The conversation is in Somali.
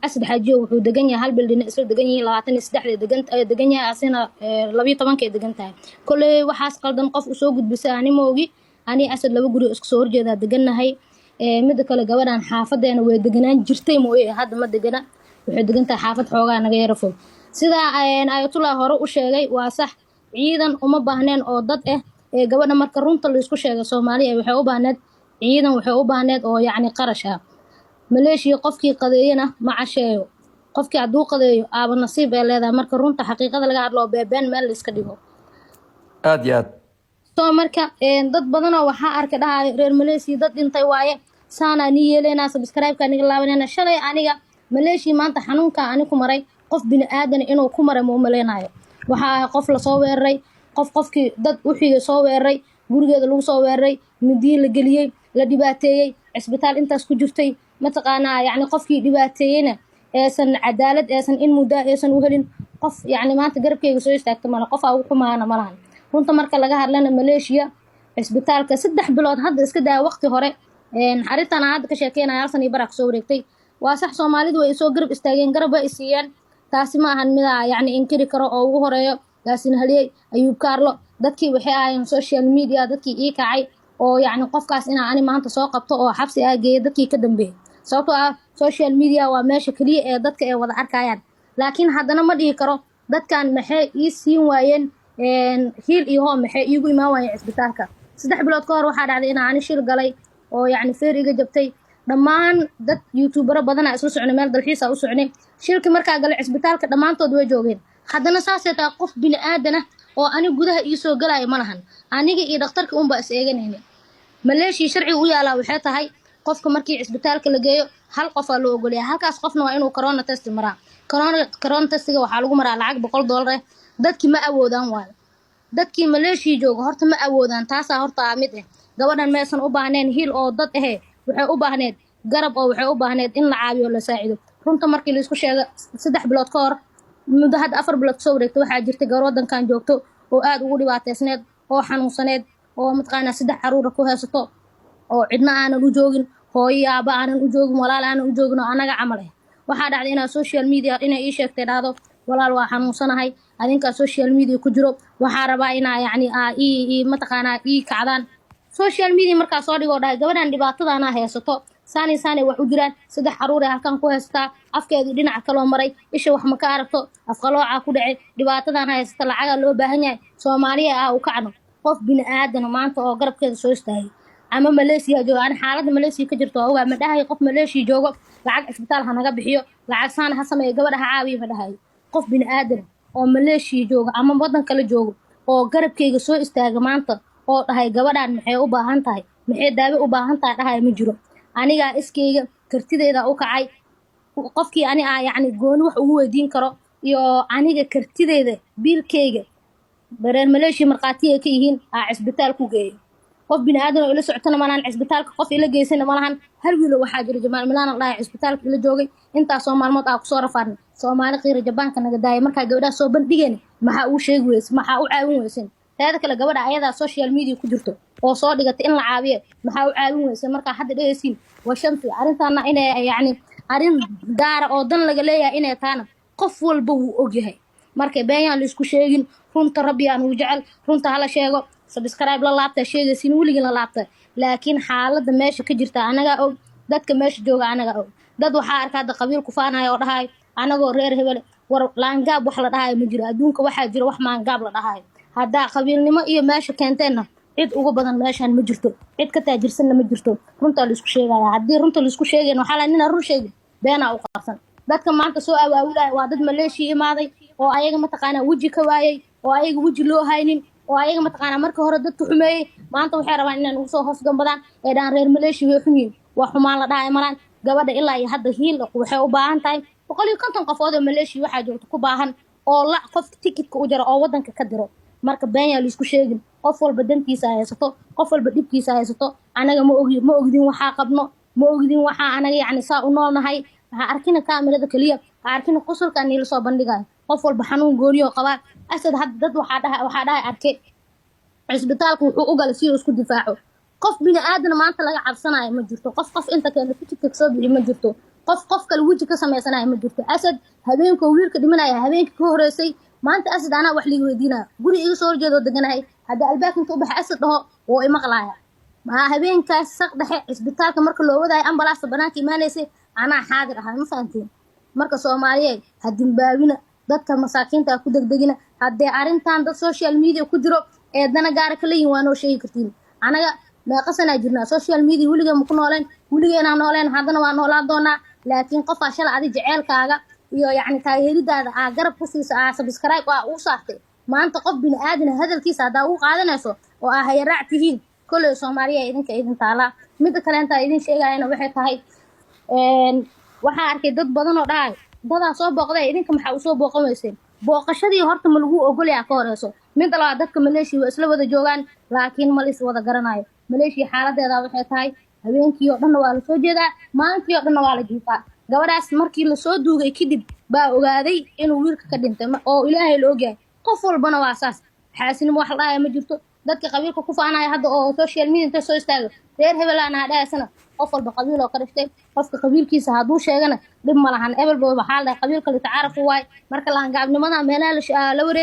أسد حاجة وحو دقن يا هل بلدنا إسر دقن يا لواتن إسدح دقن يا أسنا لبي طبعا كي دقن تاي كل وحاس قلدن قف وسوق بس أنا موجي أنا أسد لو جري إسكسور جدا دقن هاي مد كلا جوارن حافظ أنا ودقنان جرتي مويه هذا ما دقنا وحد دقنت حافظ حوجا أنا جيرفو سida ayatullah hore u sheegay waa sax ciidan uma baahneen oo dad gabadha marka runta la isku sheego Soomaaliya waxay u baahneed ciidan waxay u baahneed oo yacni qarash ah maleeshiya qofkii qadeeyana ma casheeyo qofkii hadduu qadeeyo aaba nasiib ay leedahay marka runta xaqiiqada laga hadlo beebeen meel la iska dhigo aad iyo aad soo marka dad badan oo waxa arka dhahay reer maleeshiya dad dhintay waaye saana ni yeelena subscribe-ka aniga laabanayna shalay aniga maleeshiya maanta xanuunka anigu maray qof bini aadan inuu ku maray ma umaleynaayo waxa qof la soo weeraray qofkii dad u xigay soo weeraray gurigeeda lagu soo weeraray midii la geliyay la dhibaateeyay isbitaal intaas ku jirtay mataqaanaa yacni qofkii dhibaateeyayna eesan cadaalad eesan in muddo eesan u helin qof yacni maanta garabkeyga soo istaagta mala qof aa ugu xumaana malahan runta marka laga hadlana maleeshiya isbitaalka 3 bilood hadda iska daa waqti hore xaritaan hadda ka sheekeynaya hal san iyo barak soo wareegtay waa sax Soomaalidu way soo garab istaageen garab ay siiyeen taasi ma ahan mid yacni inkiri karo oo ugu horeeyo Yaasin Haliyey Ayuub Kaarlo dadkii waxay ahaayeen social media dadkii ii kacay oo yacni qofkaas inaa ani maanta soo qabto oo xabsi aa geeyo dadkii ka dambeeyay sababtoo ah social media waa meesha kaliya ee dadka ay wada arkayaan laakiin haddana ma dhihi karo dadkan maxay ii siin waayeen hiil iyo hoo maxay iigu imaan waayeen isbitaalka 3 bilood ka hor waxaa dhacday inaan ani shil galay oo yacni feer iga jabtay dhammaan dad youtubero badan isla socnay meel dalxiis u socnay shilki markaa galay isbitaalka dhamaantood way joogeen haddana saasay tahay qof bini aadan ah oo ani gudaha ii soo galaya ma lahan aniga iyo dhakhtarka unba is eeganayna maleeshii sharci u yaalaa waxay tahay qofka markii isbitaalka la geeyo hal qof aa loo ogolyahay halkaas qofna waa inuu corona test maraa corona testiga waxaa lagu maraa lacag $100 dadkii ma awoodaan waayo dadkii maleeshii jooga horta ma awoodaan taasaa horta mid ah gabadhan meesan u baahneen hiil oo dad waxay u baahneed garab oo waxay u baahneed in la caawiyo la saacido runta markii la isku sheego 3 bilood ka hor muddo had 4 bilood soo wareegtay waxaa jirtay gabar wadankan joogto oo aad ugu dhibaateysneed oo xanuunsaneed oo mataqaanaa 3 caruur ku haysato oo cidna aanan u joogin hooyo aaba aanan u joogin walaal aanan u joogin oo anaga camal ah waxaa dhacday inaa social media inay ii sheegtay dhahdo walaal waa xanuunsanahay adinka social media ku jiro waxaa rabaa inaa yacni mataqaanaa ii kacdaan social media markaa soo dhigoo dhahay gabadhan dhibaatadaana haysato saani wax u jiraan 3 caruur halkan ku haystaa afkeedii dhinaca kale maray isha wax ma ka aragto afqalooca ku dhacay dhibaatadan haysta lacaga loo baahan yahay Soomaaliya u kacno qof bini aadan maanta oo garabkeeda soo istaagay ama Malaysia jooga aan xaaladda Malaysia ka jirto oo ma dhahay qof Malaysia joogo lacag isbitaal ha naga bixiyo lacag saan ha sameeyo gabadha caawiyo ma dhahay qof bini aadan oo Malaysia jooga ama wadan kale joogo oo garabkeyga soo istaaga maanta oo dhahay gabadhan maxay u baahan tahay maxay daawo u baahan tahay dhahay ma jiro aniga iskeyga kartideeda u kacay qofkii ani yacni gooni wax ugu weydiin karo iyo aniga kartideeda biilkeyga reer Malaysia marqaati ay ka yihiin isbitaal ku geeyo qof bini aadan oo ila socotana ma lahan isbitaalka qof ila geysana ma lahan hal wiil waxaa jira Jamaal Milaan dhahay isbitaalka ila joogay intaas oo maalmood ku soo rafaarnay Soomaali qiira Jabaanka naga daayay markaa gabadha soo bandhigeen maxaa uu sheegi weysay maxaa uu caawin weysay taada kale gabadha ayada social media ku jirto oo soo dhigatay in la caawiyo maxaa uu caawin weysay markaa hadda dhageysiin waa shanti arrintaana inay yacni arrin gaar oo dan laga leeyahay inay taana qof walba uu ogyahay marka beenyaan la isku sheegin runta rabbi aan u jecel runta hala sheego subscribe la laabta sheegaysiin weligiin la laabta laakiin xaaladda meesha ka jirta anaga og dadka meesha jooga anaga og dad waxaa arkaa qabiil ku faanayo oo dhahay anagoo reer hebel war laangaab wax la dhahay ma jiro adduunka waxaa jira wax maangaab la dhahay haddaa qabiilnimo iyo meesha keenteena cid ugu badan meeshan ma jirto cid ka taajirsanna ma jirto runta la isku sheegaya haddii runta la isku sheegeen waxaa la nina run sheegin beena u qarsan dadka maanta soo awaawilay waa dad Malaysia imaaday oo ayaga mataqaanaa waji ka waayay oo ayaga waji loo haynin oo ayaga mataqaanaa marka hore dadka xumeeyay maanta waxay rabaan inay ugu soo hoos gambadaan ee dhaan reer Malaysia way xun yihiin wax xumaan la dhahay malan gabadha ilaa iyo hadda hiil waxay u baahan tahay 150 qofood oo Malaysia waxaa joogto ku baahan oo la qof tikitka u jaro oo wadanka ka diro marka beenya la isku sheegin qof walba dantiisa haysato qof walba dibkiisa haysato anaga ma ogdin waxa qabno ma ogdin waxa anaga yacni saa u noolnahay waxa arkina kaamirada kaliya waxa arkina qosolka aan la soo bandhigayo qof walba xanuun gooniyo qaba asad had dad waxa dhahay arkay isbitaalku wuxuu u galay si uu isku difaaco qof bini aadan maanta laga cabsanayo ma jirto qof inta kale ku tiktok soo bixi ma jirto qof kale weji ka sameysanayo ma jirto asad habeenka wiilka dhimanaya habeenka ka horeysay maanta asad anaa wax liiga weydiinaya guri iga soo horjeedo deganahay hadda albaabka inta u baxay asad dhaho woo imaqlaaya ma habeenkaas saq dhexe isbitaalka marka loo wadayo ambalaasta banaanka imaanaysay anaa xaadir ahaa ma fahantiin marka Soomaaliyeed ha dimbaabina dadka masaakiinta ku degdegina haddii arrintan dad social media ku jiro ee dana gaar ka leeyihiin waa noo sheegi kartiin anaga meeqa sana jirnaa social media weliga ma ku nooleen weligeena nooleen haddana waa noolaan doonaa laakiin qof ashala adi jaceelkaaga iyo yacni taageeridaada aa garab ku siisa aa subscribe aa u saartay maanta qof bini aadan hadalkiisa haddaa u qaadanayso oo aa hayaraac tihiin kolley Soomaaliya idinka idin taala mid kale inta idin sheegayna waxay tahay waxaa arkay dad badan oo dhahay dadaa soo booqday idinka maxaa u soo booqan weyseen booqashadii horta ma lagu ogolyaa ka horeyso mid labaad dadka Malaysia waa isla wada joogaan laakiin ma lis wada garanayo Malaysia xaaladeeda waxay tahay habeenkii oo dhan waa la soo jeedaa maalintii oo dhan waa la jiifaa gabadhaas markii la soo duugay kadib baa ogaaday inuu wiilka ka dhintay oo Ilaahay la ogyahay qof walbana waa saas xaasinimo wax la dhahay ma jirto dadka qabiilka ku faanaya hadda oo social media inta soo istaago reer hebel aan dhahaysana qof walba qabiil oo ka dhigtay qofka qabiilkiisa hadduu sheegana dhib ma lahan ebel baa waxa la qabiilka la tacaaruf waay marka la gaabnimada meelaha la wareeg